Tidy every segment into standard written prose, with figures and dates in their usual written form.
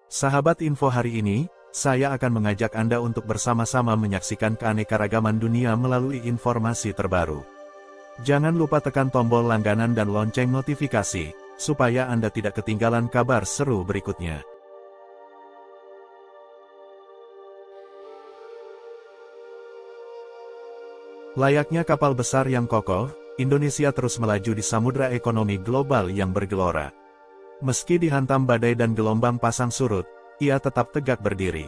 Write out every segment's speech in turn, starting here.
Sahabat info hari ini, saya akan mengajak Anda untuk bersama-sama menyaksikan keanekaragaman dunia melalui informasi terbaru. Jangan lupa tekan tombol langganan dan lonceng notifikasi, supaya Anda tidak ketinggalan kabar seru berikutnya. Layaknya kapal besar yang kokoh, Indonesia terus melaju di samudra ekonomi global yang bergelora. Meski dihantam badai dan gelombang pasang surut, ia tetap tegak berdiri.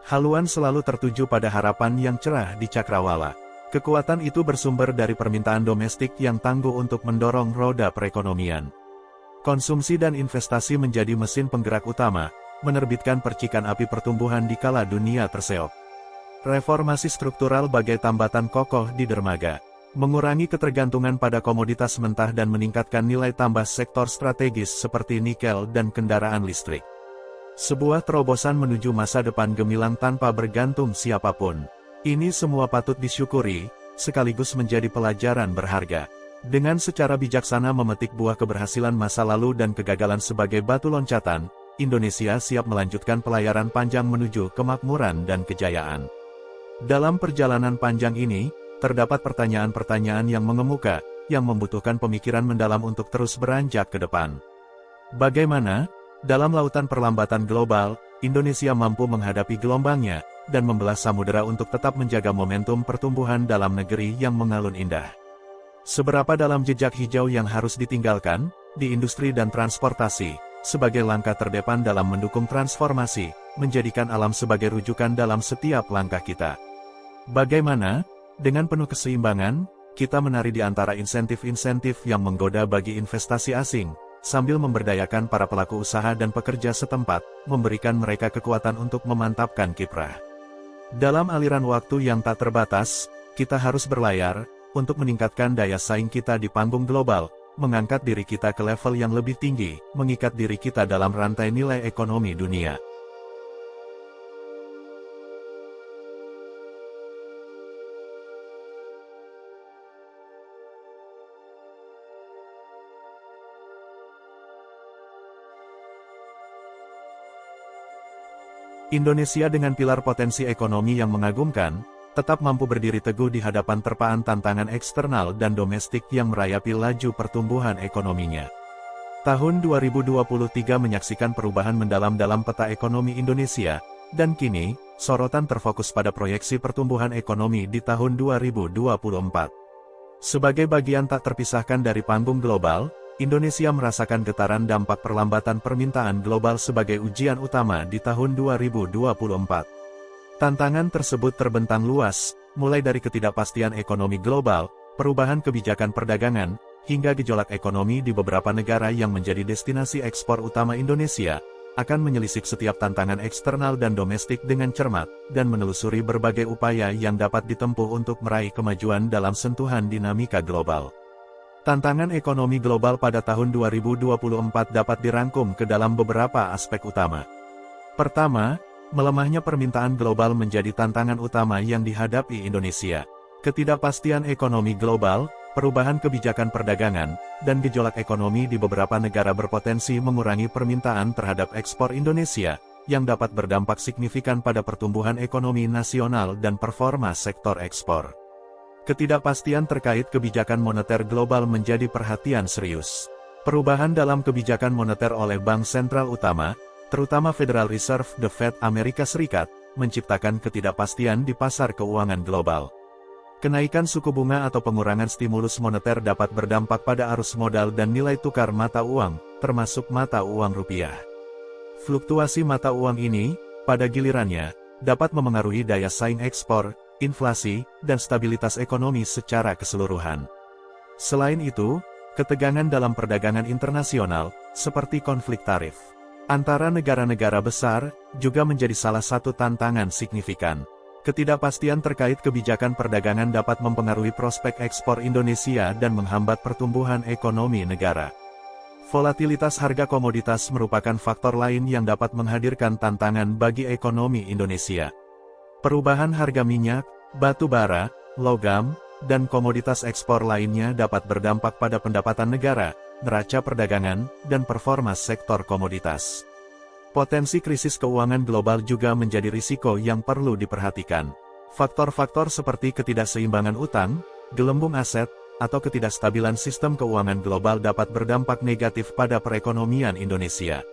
Haluan selalu tertuju pada harapan yang cerah di cakrawala. Kekuatan itu bersumber dari permintaan domestik yang tangguh untuk mendorong roda perekonomian. Konsumsi dan investasi menjadi mesin penggerak utama, menerbitkan percikan api pertumbuhan di kala dunia terseok. Reformasi struktural bagai tambatan kokoh di dermaga, mengurangi ketergantungan pada komoditas mentah dan meningkatkan nilai tambah sektor strategis seperti nikel dan kendaraan listrik. Sebuah terobosan menuju masa depan gemilang tanpa bergantung siapapun. Ini semua patut disyukuri, sekaligus menjadi pelajaran berharga. Dengan secara bijaksana memetik buah keberhasilan masa lalu dan kegagalan sebagai batu loncatan, Indonesia siap melanjutkan pelayaran panjang menuju kemakmuran dan kejayaan. Dalam perjalanan panjang ini, terdapat pertanyaan-pertanyaan yang mengemuka, yang membutuhkan pemikiran mendalam untuk terus beranjak ke depan. Bagaimana, dalam lautan perlambatan global, Indonesia mampu menghadapi gelombangnya, dan membelah samudera untuk tetap menjaga momentum pertumbuhan dalam negeri yang mengalun indah? Seberapa dalam jejak hijau yang harus ditinggalkan, di industri dan transportasi, sebagai langkah terdepan dalam mendukung transformasi, menjadikan alam sebagai rujukan dalam setiap langkah kita? Bagaimana, dengan penuh keseimbangan, kita menari di antara insentif-insentif yang menggoda bagi investasi asing, sambil memberdayakan para pelaku usaha dan pekerja setempat, memberikan mereka kekuatan untuk memantapkan kiprah. Dalam aliran waktu yang tak terbatas, kita harus berlayar, untuk meningkatkan daya saing kita di panggung global, mengangkat diri kita ke level yang lebih tinggi, mengikat diri kita dalam rantai nilai ekonomi dunia. Indonesia dengan pilar potensi ekonomi yang mengagumkan, tetap mampu berdiri teguh di hadapan terpaan tantangan eksternal dan domestik yang merayapi laju pertumbuhan ekonominya. Tahun 2023 menyaksikan perubahan mendalam dalam peta ekonomi Indonesia, dan kini, sorotan terfokus pada proyeksi pertumbuhan ekonomi di tahun 2024. Sebagai bagian tak terpisahkan dari panggung global, Indonesia merasakan getaran dampak perlambatan permintaan global sebagai ujian utama di tahun 2024. Tantangan tersebut terbentang luas, mulai dari ketidakpastian ekonomi global, perubahan kebijakan perdagangan, hingga gejolak ekonomi di beberapa negara yang menjadi destinasi ekspor utama Indonesia, akan menyelisik setiap tantangan eksternal dan domestik dengan cermat, dan menelusuri berbagai upaya yang dapat ditempuh untuk meraih kemajuan dalam sentuhan dinamika global. Tantangan ekonomi global pada tahun 2024 dapat dirangkum ke dalam beberapa aspek utama. Pertama, melemahnya permintaan global menjadi tantangan utama yang dihadapi Indonesia. Ketidakpastian ekonomi global, perubahan kebijakan perdagangan, dan gejolak ekonomi di beberapa negara berpotensi mengurangi permintaan terhadap ekspor Indonesia, yang dapat berdampak signifikan pada pertumbuhan ekonomi nasional dan performa sektor ekspor. Ketidakpastian terkait kebijakan moneter global menjadi perhatian serius. Perubahan dalam kebijakan moneter oleh Bank Sentral Utama, terutama Federal Reserve The Fed Amerika Serikat, menciptakan ketidakpastian di pasar keuangan global. Kenaikan suku bunga atau pengurangan stimulus moneter dapat berdampak pada arus modal dan nilai tukar mata uang, termasuk mata uang rupiah. Fluktuasi mata uang ini, pada gilirannya, dapat memengaruhi daya saing ekspor, inflasi, dan stabilitas ekonomi secara keseluruhan. Selain itu, ketegangan dalam perdagangan internasional, seperti konflik tarif antara negara-negara besar, juga menjadi salah satu tantangan signifikan. Ketidakpastian terkait kebijakan perdagangan dapat mempengaruhi prospek ekspor Indonesia dan menghambat pertumbuhan ekonomi negara. Volatilitas harga komoditas merupakan faktor lain yang dapat menghadirkan tantangan bagi ekonomi Indonesia. Perubahan harga minyak, batu bara, logam, dan komoditas ekspor lainnya dapat berdampak pada pendapatan negara, neraca perdagangan, dan performa sektor komoditas. Potensi krisis keuangan global juga menjadi risiko yang perlu diperhatikan. Faktor-faktor seperti ketidakseimbangan utang, gelembung aset, atau ketidakstabilan sistem keuangan global dapat berdampak negatif pada perekonomian Indonesia.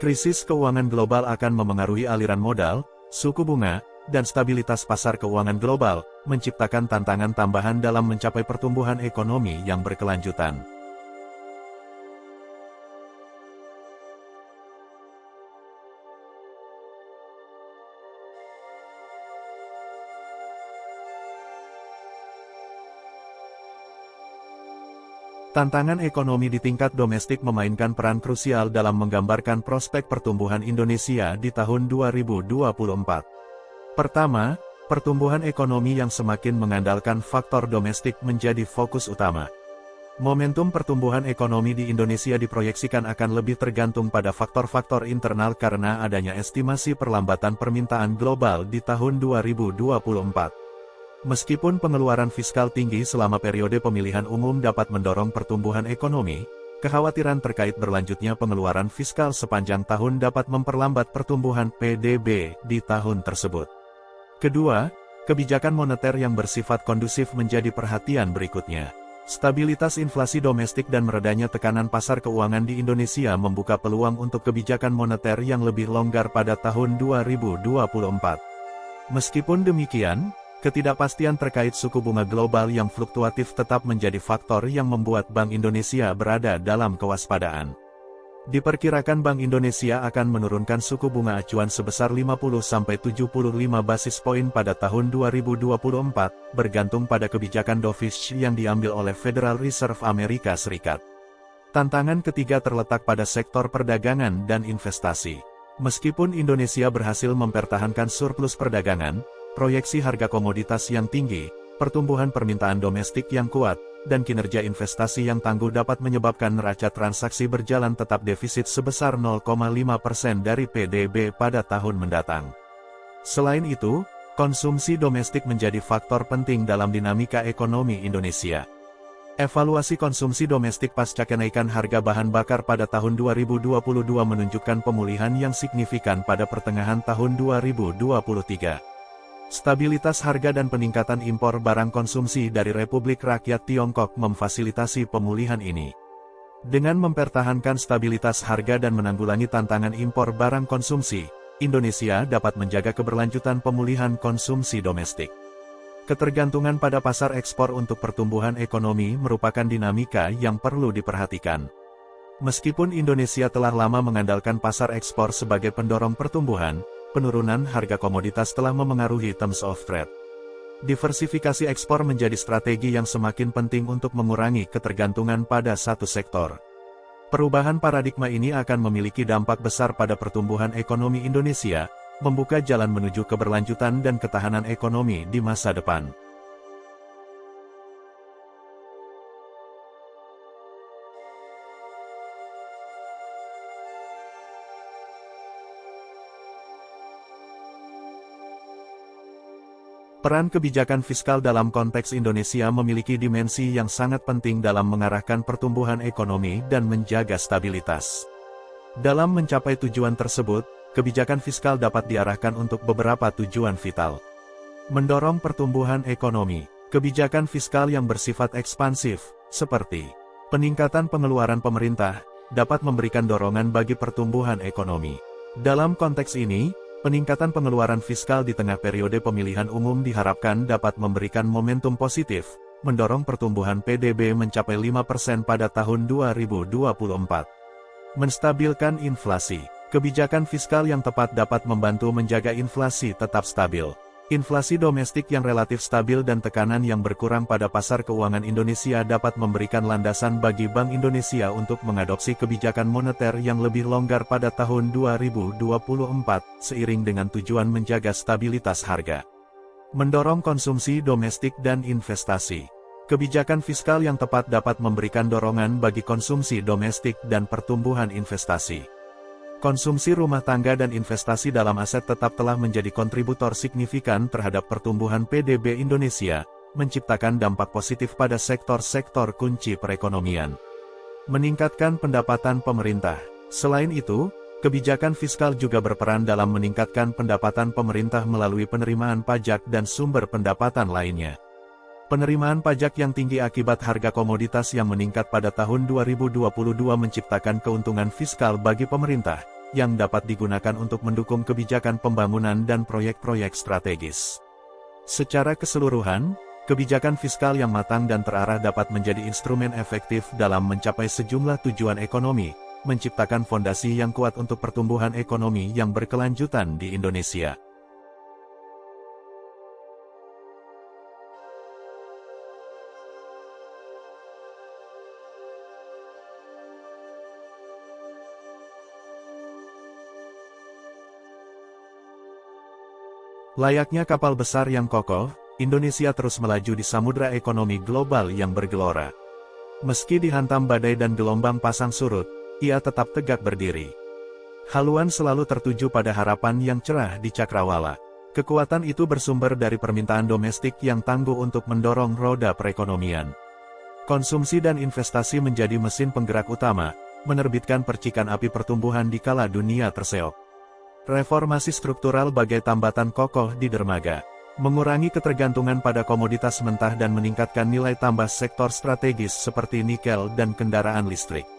Krisis keuangan global akan memengaruhi aliran modal, suku bunga, dan stabilitas pasar keuangan global, menciptakan tantangan tambahan dalam mencapai pertumbuhan ekonomi yang berkelanjutan. Tantangan ekonomi di tingkat domestik memainkan peran krusial dalam menggambarkan prospek pertumbuhan Indonesia di tahun 2024. Pertama, pertumbuhan ekonomi yang semakin mengandalkan faktor domestik menjadi fokus utama. Momentum pertumbuhan ekonomi di Indonesia diproyeksikan akan lebih tergantung pada faktor-faktor internal karena adanya estimasi perlambatan permintaan global di tahun 2024. Meskipun pengeluaran fiskal tinggi selama periode pemilihan umum dapat mendorong pertumbuhan ekonomi, kekhawatiran terkait berlanjutnya pengeluaran fiskal sepanjang tahun dapat memperlambat pertumbuhan PDB di tahun tersebut. Kedua, kebijakan moneter yang bersifat kondusif menjadi perhatian berikutnya. Stabilitas inflasi domestik dan meredanya tekanan pasar keuangan di Indonesia membuka peluang untuk kebijakan moneter yang lebih longgar pada tahun 2024. Meskipun demikian, ketidakpastian terkait suku bunga global yang fluktuatif tetap menjadi faktor yang membuat Bank Indonesia berada dalam kewaspadaan. Diperkirakan Bank Indonesia akan menurunkan suku bunga acuan sebesar 50-75 basis poin pada tahun 2024, bergantung pada kebijakan dovish yang diambil oleh Federal Reserve Amerika Serikat. Tantangan ketiga terletak pada sektor perdagangan dan investasi. Meskipun Indonesia berhasil mempertahankan surplus perdagangan, proyeksi harga komoditas yang tinggi, pertumbuhan permintaan domestik yang kuat, dan kinerja investasi yang tangguh dapat menyebabkan neraca transaksi berjalan tetap defisit sebesar 0,5% dari PDB pada tahun mendatang. Selain itu, konsumsi domestik menjadi faktor penting dalam dinamika ekonomi Indonesia. Evaluasi konsumsi domestik pasca kenaikan harga bahan bakar pada tahun 2022 menunjukkan pemulihan yang signifikan pada pertengahan tahun 2023. Stabilitas harga dan peningkatan impor barang konsumsi dari Republik Rakyat Tiongkok memfasilitasi pemulihan ini. Dengan mempertahankan stabilitas harga dan menanggulangi tantangan impor barang konsumsi, Indonesia dapat menjaga keberlanjutan pemulihan konsumsi domestik. Ketergantungan pada pasar ekspor untuk pertumbuhan ekonomi merupakan dinamika yang perlu diperhatikan. Meskipun Indonesia telah lama mengandalkan pasar ekspor sebagai pendorong pertumbuhan, penurunan harga komoditas telah memengaruhi terms of trade. Diversifikasi ekspor menjadi strategi yang semakin penting untuk mengurangi ketergantungan pada satu sektor. Perubahan paradigma ini akan memiliki dampak besar pada pertumbuhan ekonomi Indonesia, membuka jalan menuju keberlanjutan dan ketahanan ekonomi di masa depan. Peran kebijakan fiskal dalam konteks Indonesia memiliki dimensi yang sangat penting dalam mengarahkan pertumbuhan ekonomi dan menjaga stabilitas. Dalam mencapai tujuan tersebut, kebijakan fiskal dapat diarahkan untuk beberapa tujuan vital. Mendorong pertumbuhan ekonomi. Kebijakan fiskal yang bersifat ekspansif, seperti peningkatan pengeluaran pemerintah, dapat memberikan dorongan bagi pertumbuhan ekonomi. Dalam konteks ini, peningkatan pengeluaran fiskal di tengah periode pemilihan umum diharapkan dapat memberikan momentum positif, mendorong pertumbuhan PDB mencapai 5% pada tahun 2024. Menstabilkan inflasi. Kebijakan fiskal yang tepat dapat membantu menjaga inflasi tetap stabil. Inflasi domestik yang relatif stabil dan tekanan yang berkurang pada pasar keuangan Indonesia dapat memberikan landasan bagi Bank Indonesia untuk mengadopsi kebijakan moneter yang lebih longgar pada tahun 2024, seiring dengan tujuan menjaga stabilitas harga. Mendorong konsumsi domestik dan investasi. Kebijakan fiskal yang tepat dapat memberikan dorongan bagi konsumsi domestik dan pertumbuhan investasi. Konsumsi rumah tangga dan investasi dalam aset tetap telah menjadi kontributor signifikan terhadap pertumbuhan PDB Indonesia, menciptakan dampak positif pada sektor-sektor kunci perekonomian. Meningkatkan pendapatan pemerintah. Selain itu, Kebijakan fiskal juga berperan dalam meningkatkan pendapatan pemerintah melalui penerimaan pajak dan sumber pendapatan lainnya. Penerimaan pajak yang tinggi akibat harga komoditas yang meningkat pada tahun 2022 menciptakan keuntungan fiskal bagi pemerintah, yang dapat digunakan untuk mendukung kebijakan pembangunan dan proyek-proyek strategis. Secara keseluruhan, kebijakan fiskal yang matang dan terarah dapat menjadi instrumen efektif dalam mencapai sejumlah tujuan ekonomi, menciptakan fondasi yang kuat untuk pertumbuhan ekonomi yang berkelanjutan di Indonesia. Layaknya kapal besar yang kokoh, Indonesia terus melaju di samudra ekonomi global yang bergelora. Meski dihantam badai dan gelombang pasang surut, ia tetap tegak berdiri. Haluan selalu tertuju pada harapan yang cerah di cakrawala. Kekuatan itu bersumber dari permintaan domestik yang tangguh untuk mendorong roda perekonomian. Konsumsi dan investasi menjadi mesin penggerak utama, menerbitkan percikan api pertumbuhan di kala dunia terseok. Reformasi struktural bagai tambatan kokoh di dermaga, mengurangi ketergantungan pada komoditas mentah dan meningkatkan nilai tambah sektor strategis seperti nikel dan kendaraan listrik.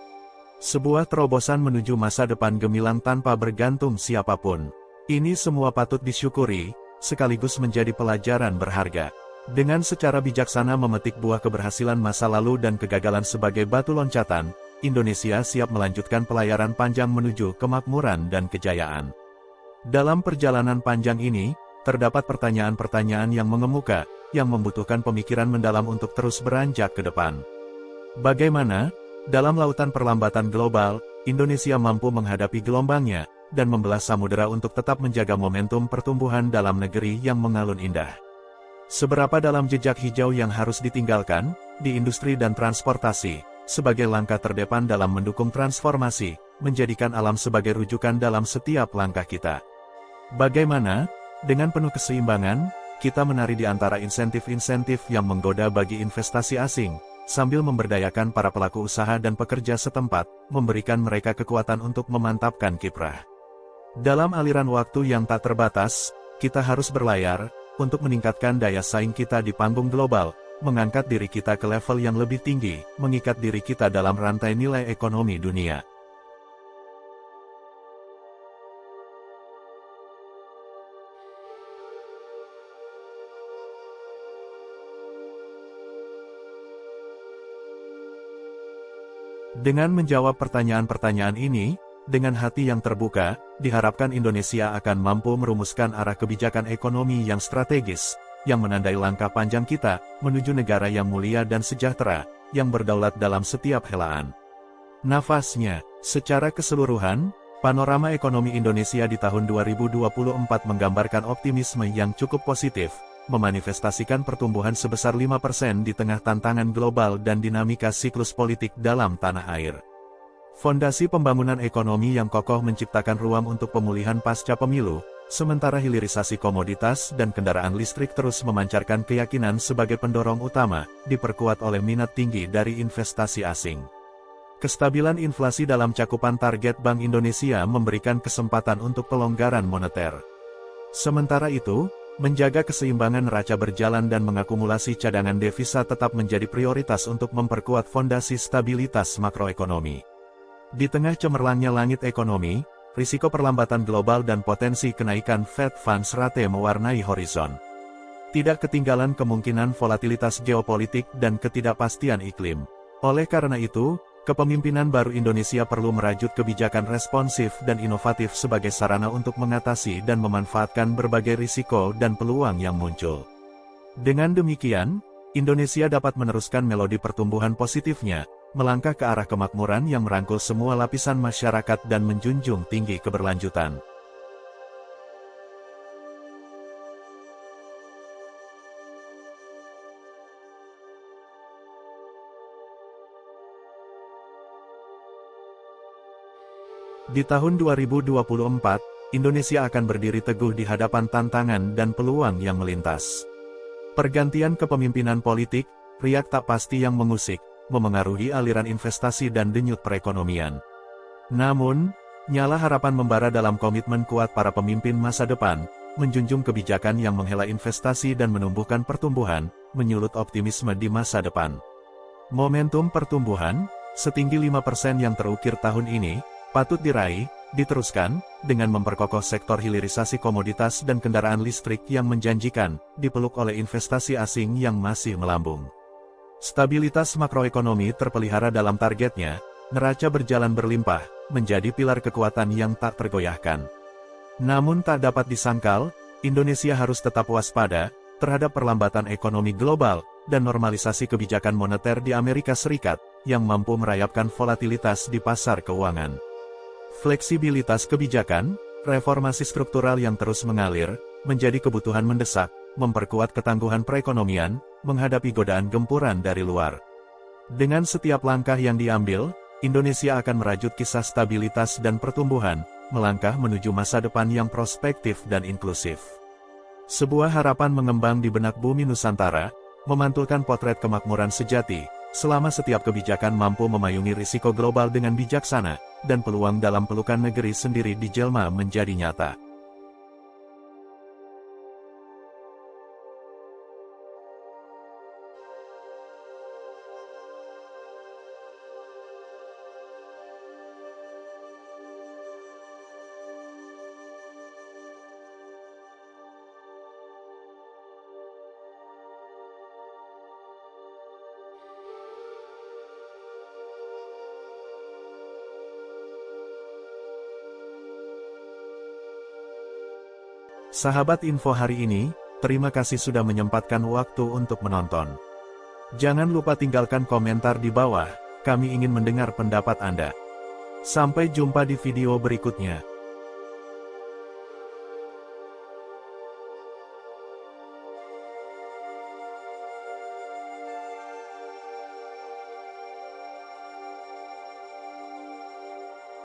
Sebuah terobosan menuju masa depan gemilang tanpa bergantung siapapun. Ini semua patut disyukuri, sekaligus menjadi pelajaran berharga. Dengan secara bijaksana memetik buah keberhasilan masa lalu dan kegagalan sebagai batu loncatan, Indonesia siap melanjutkan pelayaran panjang menuju kemakmuran dan kejayaan. Dalam perjalanan panjang ini, terdapat pertanyaan-pertanyaan yang mengemuka, yang membutuhkan pemikiran mendalam untuk terus beranjak ke depan. Bagaimana, dalam lautan perlambatan global, Indonesia mampu menghadapi gelombangnya, dan membelah samudera untuk tetap menjaga momentum pertumbuhan dalam negeri yang mengalun indah? Seberapa dalam jejak hijau yang harus ditinggalkan, di industri dan transportasi, sebagai langkah terdepan dalam mendukung transformasi, menjadikan alam sebagai rujukan dalam setiap langkah kita? Bagaimana, dengan penuh keseimbangan, kita menari di antara insentif-insentif yang menggoda bagi investasi asing, sambil memberdayakan para pelaku usaha dan pekerja setempat, memberikan mereka kekuatan untuk memantapkan kiprah. Dalam aliran waktu yang tak terbatas, kita harus berlayar, untuk meningkatkan daya saing kita di panggung global, mengangkat diri kita ke level yang lebih tinggi, mengikat diri kita dalam rantai nilai ekonomi dunia. Dengan menjawab pertanyaan-pertanyaan ini, dengan hati yang terbuka, diharapkan Indonesia akan mampu merumuskan arah kebijakan ekonomi yang strategis, yang menandai langkah panjang kita, menuju negara yang mulia dan sejahtera, yang berdaulat dalam setiap helaan nafasnya. Secara keseluruhan, panorama ekonomi Indonesia di tahun 2024 menggambarkan optimisme yang cukup positif, memanifestasikan pertumbuhan sebesar 5% di tengah tantangan global dan dinamika siklus politik dalam tanah air. Fondasi pembangunan ekonomi yang kokoh menciptakan ruang untuk pemulihan pasca pemilu, sementara hilirisasi komoditas dan kendaraan listrik terus memancarkan keyakinan sebagai pendorong utama, diperkuat oleh minat tinggi dari investasi asing. Kestabilan inflasi dalam cakupan target Bank Indonesia memberikan kesempatan untuk pelonggaran moneter. Sementara itu, menjaga keseimbangan neraca berjalan dan mengakumulasi cadangan devisa tetap menjadi prioritas untuk memperkuat fondasi stabilitas makroekonomi. Di tengah cemerlangnya langit ekonomi, risiko perlambatan global dan potensi kenaikan Fed Funds Rate mewarnai horizon. Tidak ketinggalan kemungkinan volatilitas geopolitik dan ketidakpastian iklim. Oleh karena itu, kepemimpinan baru Indonesia perlu merajut kebijakan responsif dan inovatif sebagai sarana untuk mengatasi dan memanfaatkan berbagai risiko dan peluang yang muncul. Dengan demikian, Indonesia dapat meneruskan melodi pertumbuhan positifnya, melangkah ke arah kemakmuran yang merangkul semua lapisan masyarakat dan menjunjung tinggi keberlanjutan. Di tahun 2024, Indonesia akan berdiri teguh di hadapan tantangan dan peluang yang melintas. Pergantian kepemimpinan politik, riak tak pasti yang mengusik, memengaruhi aliran investasi dan denyut perekonomian. Namun, Nyala harapan membara dalam komitmen kuat para pemimpin masa depan, menjunjung kebijakan yang menghela investasi dan menumbuhkan pertumbuhan, menyulut optimisme di masa depan. Momentum pertumbuhan, setinggi 5% yang terukir tahun ini, patut diraih, diteruskan, dengan memperkokoh sektor hilirisasi komoditas dan kendaraan listrik yang menjanjikan, dipeluk oleh investasi asing yang masih melambung. Stabilitas makroekonomi terpelihara dalam targetnya, neraca berjalan berlimpah, menjadi pilar kekuatan yang tak tergoyahkan. Namun tak dapat disangkal, Indonesia harus tetap waspada terhadap perlambatan ekonomi global dan normalisasi kebijakan moneter di Amerika Serikat yang mampu merayapkan volatilitas di pasar keuangan. Fleksibilitas kebijakan, reformasi struktural yang terus mengalir, menjadi kebutuhan mendesak, memperkuat ketangguhan perekonomian, menghadapi godaan gempuran dari luar. Dengan setiap langkah yang diambil, Indonesia akan merajut kisah stabilitas dan pertumbuhan, melangkah menuju masa depan yang prospektif dan inklusif. Sebuah harapan mengembang di benak bumi Nusantara, memantulkan potret kemakmuran sejati, selama setiap kebijakan mampu memayungi risiko global dengan bijaksana, dan peluang dalam pelukan negeri sendiri dijelma menjadi nyata. Sahabat info hari ini, terima kasih sudah menyempatkan waktu untuk menonton. Jangan lupa tinggalkan komentar di bawah, kami ingin mendengar pendapat Anda. Sampai jumpa di video berikutnya.